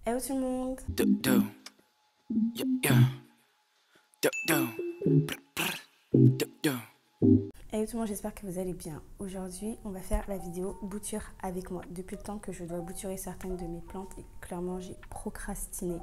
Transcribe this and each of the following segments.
Hello tout le monde. Hello tout le monde, j'espère que vous allez bien. Aujourd'hui, on va faire la vidéo bouture avec moi. Depuis le temps que je dois bouturer certaines de mes plantes et clairement j'ai procrastiné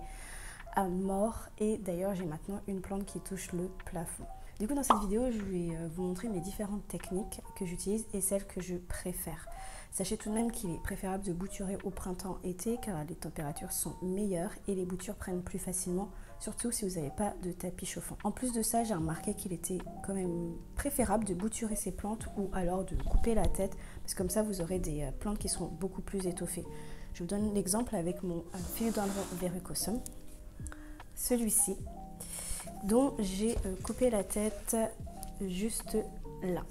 à mort. Et d'ailleurs, j'ai maintenant une plante qui touche le plafond. Du coup, dans cette vidéo, je vais vous montrer mes différentes techniques que j'utilise et celles que je préfère. Sachez tout de même qu'il est préférable de bouturer au printemps-été car les températures sont meilleures et les boutures prennent plus facilement, surtout si vous n'avez pas de tapis chauffant. En plus de ça, j'ai remarqué qu'il était quand même préférable de bouturer ces plantes ou alors de couper la tête parce que comme ça, vous aurez des plantes qui seront beaucoup plus étoffées. Je vous donne l'exemple avec mon Philodendron verrucosum, celui-ci, dont j'ai coupé la tête juste là.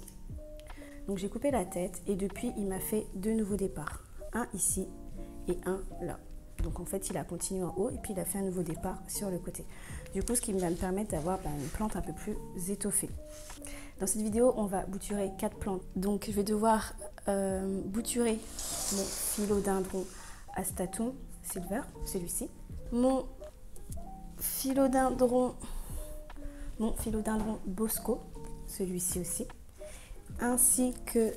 Donc j'ai coupé la tête et depuis il m'a fait deux nouveaux départs, un ici et un là. Donc en fait il a continué en haut et puis il a fait un nouveau départ sur le côté. Du coup ce qui va me permettre d'avoir une plante un peu plus étoffée. Dans cette vidéo on va bouturer 4 plantes. Donc je vais devoir bouturer mon Philodendron astatum silver, celui-ci. Mon Philodendron bosco, celui-ci aussi. Ainsi que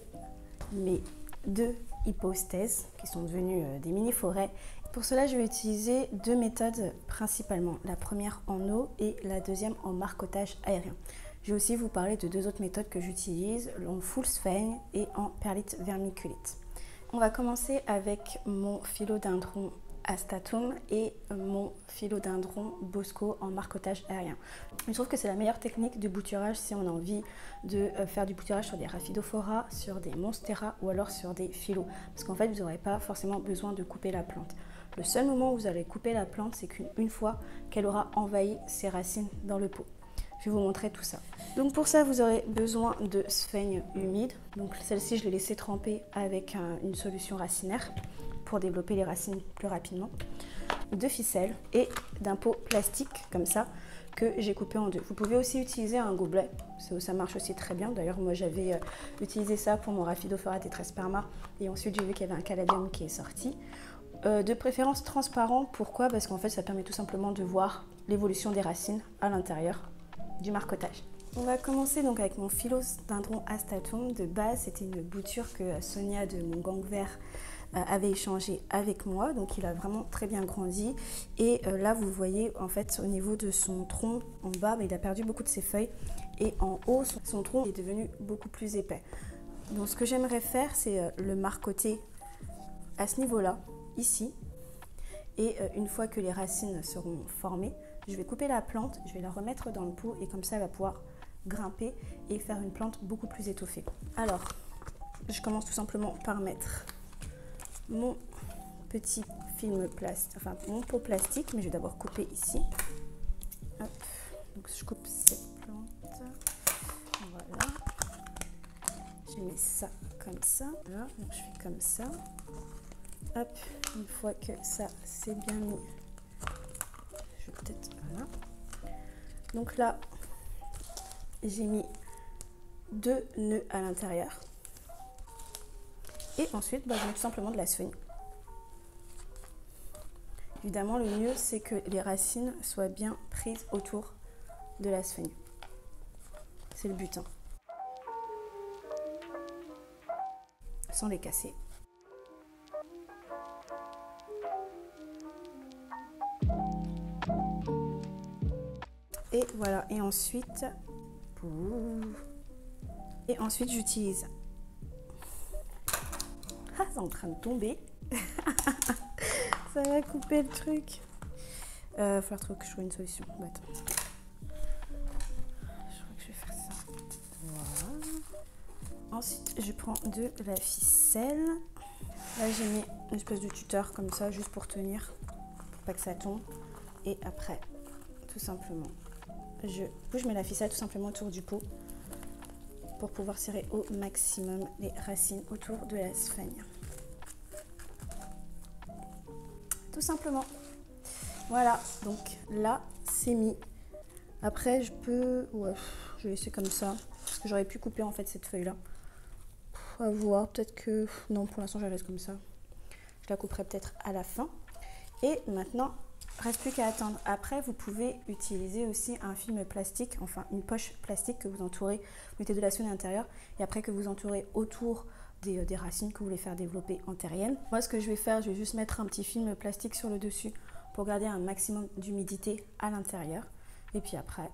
mes deux hyposthèses qui sont devenues des mini-forêts. Pour cela, je vais utiliser deux méthodes principalement. La première en eau et la deuxième en marcottage aérien. Je vais aussi vous parler de deux autres méthodes que j'utilise, en full sphaigne et en perlite vermiculite. On va commencer avec mon Philodendron astatum et mon Philodendron bosco en marcottage aérien. Je trouve que c'est la meilleure technique de bouturage si on a envie de faire du bouturage sur des Rhaphidophora, sur des Monstera ou alors sur des philo. Parce qu'en fait, vous n'aurez pas forcément besoin de couper la plante. Le seul moment où vous allez couper la plante, c'est qu'une fois qu'elle aura envahi ses racines dans le pot. Je vais vous montrer tout ça. Donc pour ça, vous aurez besoin de sphaigne humide. Donc celle-ci, je l'ai laissée tremper avec une solution racinaire pour développer les racines plus rapidement, de ficelles et d'un pot plastique comme ça que j'ai coupé en deux. Vous pouvez aussi utiliser un gobelet, ça marche aussi très bien. D'ailleurs moi j'avais utilisé ça pour mon Rhaphidophora tetrasperma et ensuite j'ai vu qu'il y avait un caladium qui est sorti. De préférence transparent, pourquoi? Parce qu'en fait ça permet tout simplement de voir l'évolution des racines à l'intérieur du marcottage. On va commencer donc avec mon Philodendron astatum. De base c'était une bouture que Sonia de mon gang vert avait échangé avec moi, donc il a vraiment très bien grandi et là vous voyez en fait au niveau de son tronc en bas, il a perdu beaucoup de ses feuilles et en haut son tronc est devenu beaucoup plus épais. Donc ce que j'aimerais faire c'est le marcoter à ce niveau là, ici, et une fois que les racines seront formées, je vais couper la plante, je vais la remettre dans le pot et comme ça elle va pouvoir grimper et faire une plante beaucoup plus étoffée. Alors je commence tout simplement par mettre mon petit film plastique, enfin mon pot plastique, mais je vais d'abord couper ici. Hop. Donc je coupe cette plante. Voilà. Je mets ça comme ça. Voilà. Donc je fais comme ça. Hop. Une fois que ça c'est bien mis, je vais peut-être voilà. Donc là, j'ai mis deux nœuds à l'intérieur. Et ensuite, je mets tout simplement de la sphaigne. Évidemment, le mieux, c'est que les racines soient bien prises autour de la sphaigne. C'est le but, hein. Sans les casser. Et voilà. Et ensuite j'utilise... Ah, c'est en train de tomber. Ça va couper le truc. Il va falloir que je trouve une solution. Bon, attends. Je crois que je vais faire ça. Voilà. Ensuite, je prends de la ficelle. Là, j'ai mis une espèce de tuteur comme ça, juste pour tenir, pour pas que ça tombe. Et après, tout simplement, je mets la ficelle tout simplement autour du pot pour pouvoir serrer au maximum les racines autour de la sphaigne. Tout simplement. Voilà, donc là, c'est mis. Après, je vais laisser comme ça, parce que j'aurais pu couper en fait cette feuille-là. À voir, peut-être que... Non, pour l'instant, je la laisse comme ça. Je la couperai peut-être à la fin. Et maintenant, reste plus qu'à attendre. Après, vous pouvez utiliser aussi un film plastique, enfin une poche plastique que vous entourez, vous mettez de la sphène à l'intérieur et après que vous entourez autour des racines que vous voulez faire développer en terrienne. Moi, ce que je vais faire, je vais juste mettre un petit film plastique sur le dessus pour garder un maximum d'humidité à l'intérieur. Et puis après,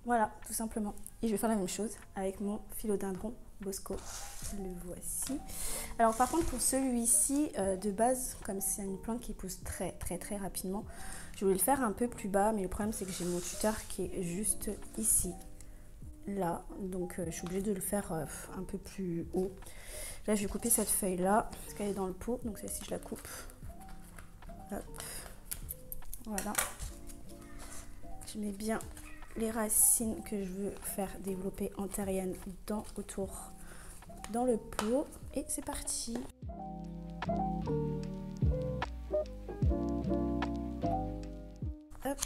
voilà, tout simplement. Et je vais faire la même chose avec mon philodendron Bosco. Le voici. Alors par contre, pour celui-ci, de base, comme c'est une plante qui pousse très rapidement, je voulais le faire un peu plus bas, mais le problème c'est que j'ai mon tuteur qui est juste ici, là. Donc je suis obligée de le faire un peu plus haut. Là, je vais couper cette feuille-là, parce qu'elle est dans le pot, donc celle-ci, je la coupe. Hop. Voilà. Je mets bien les racines que je veux faire développer en terrienne autour dans le pot. Et c'est parti. Hop.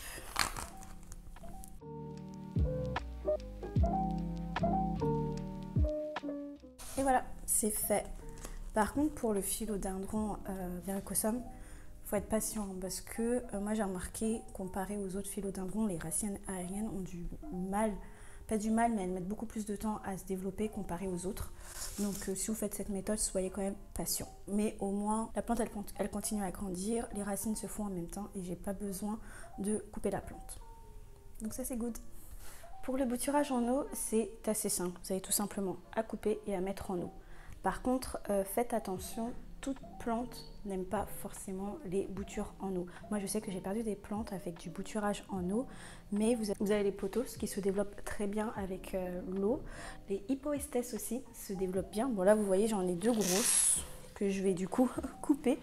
Et voilà, c'est fait. Par contre, pour le philodendron verrucosum, faut être patient parce que moi j'ai remarqué, comparé aux autres philodendrons, les racines aériennes ont du mal, pas du mal, mais elles mettent beaucoup plus de temps à se développer comparé aux autres. Donc si vous faites cette méthode, soyez quand même patient. Mais au moins, la plante elle continue à grandir, les racines se font en même temps et j'ai pas besoin de couper la plante. Donc ça c'est good. Pour le bouturage en eau, c'est assez simple. Vous avez tout simplement à couper et à mettre en eau. Par contre, faites attention, toute plante n'aime pas forcément les boutures en eau. Moi, je sais que j'ai perdu des plantes avec du bouturage en eau, mais vous avez les pothos qui se développent très bien avec l'eau. Les hypoestes aussi se développent bien. Bon là, vous voyez, j'en ai deux grosses que je vais du coup couper,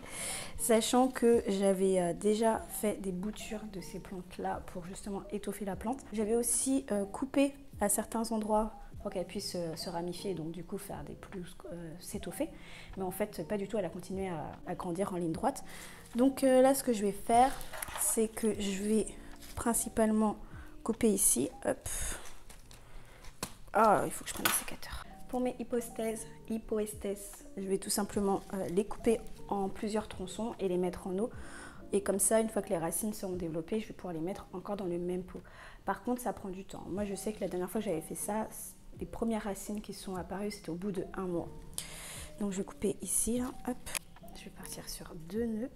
sachant que j'avais déjà fait des boutures de ces plantes-là pour justement étoffer la plante. J'avais aussi coupé à certains endroits pour qu'elle puisse se ramifier et donc du coup faire des plus s'étoffer, mais en fait pas du tout, elle a continué à grandir en ligne droite. Donc là ce que je vais faire, c'est que je vais principalement couper ici, hop. Ah, il faut que je prenne un sécateur. Pour mes hypoestes, je vais tout simplement les couper en plusieurs tronçons et les mettre en eau. Et comme ça, une fois que les racines seront développées, je vais pouvoir les mettre encore dans le même pot. Par contre, ça prend du temps. Moi, je sais que la dernière fois que j'avais fait ça, les premières racines qui sont apparues, c'était au bout de 1 mois. Donc, je vais couper ici, là, hop. Je vais partir sur 2 nœuds.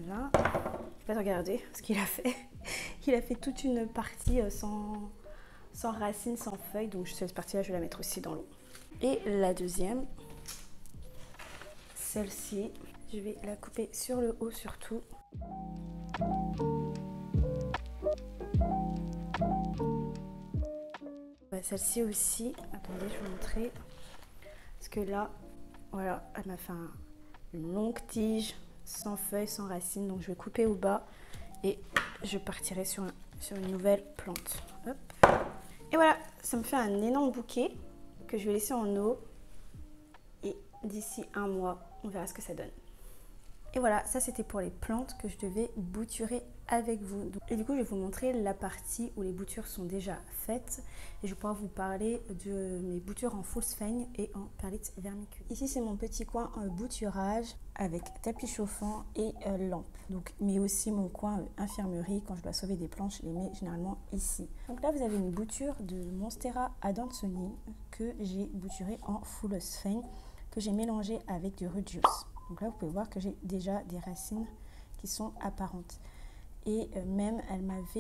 Là. Je vais regarder ce qu'il a fait. Il a fait toute une partie sans racines, sans feuilles. Donc, cette partie-là, je vais la mettre aussi dans l'eau. Et la deuxième, celle-ci, je vais la couper sur le haut surtout. Celle-ci aussi, attendez, je vais vous montrer. Parce que là, voilà, elle m'a fait une longue tige, sans feuilles, sans racines. Donc je vais couper au bas et je partirai sur une nouvelle plante. Hop. Et voilà, ça me fait un énorme bouquet que je vais laisser en eau. Et d'ici 1 mois, on verra ce que ça donne. Et voilà, ça c'était pour les plantes que je devais bouturer avec vous. Et du coup, je vais vous montrer la partie où les boutures sont déjà faites. Et je vais pouvoir vous parler de mes boutures en fausse feigne et en perlite vermicule. Ici, c'est mon petit coin bouturage avec tapis chauffant et lampe. Donc, mais aussi mon coin infirmerie. Quand je dois sauver des plantes, je les mets généralement ici. Donc là, vous avez une bouture de Monstera adansonii que j'ai bouturée en fausse feigne, que j'ai mélangée avec du Rugius. Donc là, vous pouvez voir que j'ai déjà des racines qui sont apparentes. Et même,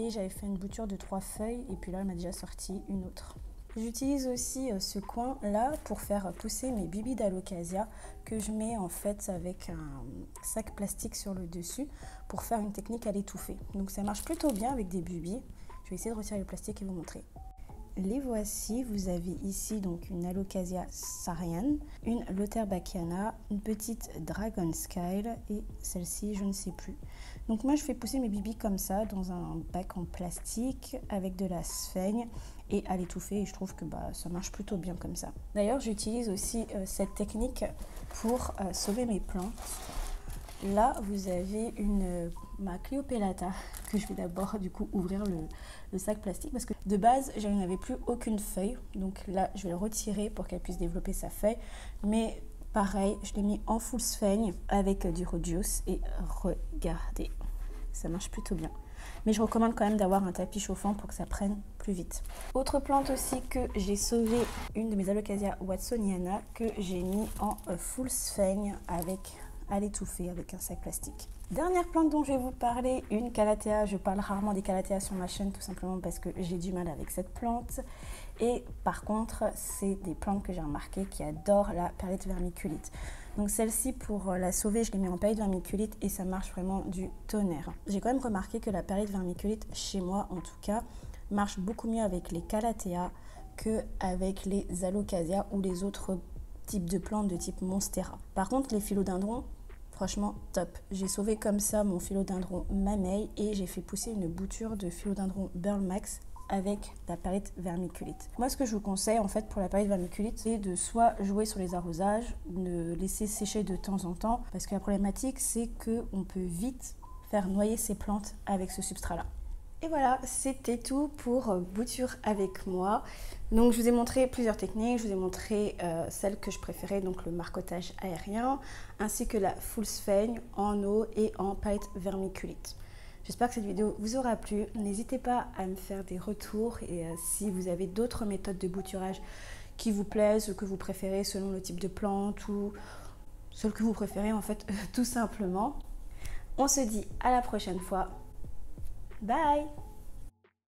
j'avais fait une bouture de 3 feuilles et puis là, elle m'a déjà sorti une autre. J'utilise aussi ce coin-là pour faire pousser mes bibis d'Alocasia que je mets en fait avec un sac plastique sur le dessus pour faire une technique à l'étouffer. Donc ça marche plutôt bien avec des bibis. Je vais essayer de retirer le plastique et vous montrer. Les voici, vous avez ici donc une Alocasia Sarian, une Lotherbachia, une petite Dragon Skyle et celle-ci je ne sais plus. Donc moi je fais pousser mes bibis comme ça dans un bac en plastique avec de la sphaigne et à l'étouffer et je trouve que ça marche plutôt bien comme ça. D'ailleurs j'utilise aussi cette technique pour sauver mes plantes. Là, vous avez ma Cleopelata que je vais d'abord du coup ouvrir le sac plastique parce que de base, je n'avais plus aucune feuille. Donc là, je vais le retirer pour qu'elle puisse développer sa feuille. Mais pareil, je l'ai mis en full sphaigne avec du Rodius et regardez, ça marche plutôt bien. Mais je recommande quand même d'avoir un tapis chauffant pour que ça prenne plus vite. Autre plante aussi que j'ai sauvé, une de mes Alocasia watsoniana que j'ai mis en full sphaigne avec à l'étouffer avec un sac plastique. Dernière plante dont je vais vous parler, une calathea. Je parle rarement des calatheas sur ma chaîne tout simplement parce que j'ai du mal avec cette plante. Et par contre, c'est des plantes que j'ai remarqué qui adorent la perlite vermiculite. Donc celle-ci, pour la sauver, je l'ai mis en perlite vermiculite et ça marche vraiment du tonnerre. J'ai quand même remarqué que la perlite vermiculite, chez moi en tout cas, marche beaucoup mieux avec les calatheas qu'avec les Alocasia ou les autres types de plantes de type monstera. Par contre, les philodendrons, franchement top. J'ai sauvé comme ça mon philodendron mamey et j'ai fait pousser une bouture de philodendron Burl Max avec la perlite vermiculite. Moi, ce que je vous conseille en fait pour la perlite vermiculite, c'est de soit jouer sur les arrosages, de laisser sécher de temps en temps, parce que la problématique, c'est qu'on peut vite faire noyer ces plantes avec ce substrat-là. Et voilà, c'était tout pour bouture avec moi. Donc je vous ai montré plusieurs techniques, je vous ai montré celle que je préférais, donc le marcottage aérien, ainsi que la full sphaigne en eau et en perlite vermiculite. J'espère que cette vidéo vous aura plu. N'hésitez pas à me faire des retours et si vous avez d'autres méthodes de bouturage qui vous plaisent ou que vous préférez selon le type de plante ou celle que vous préférez en fait tout simplement. On se dit à la prochaine fois. Bye!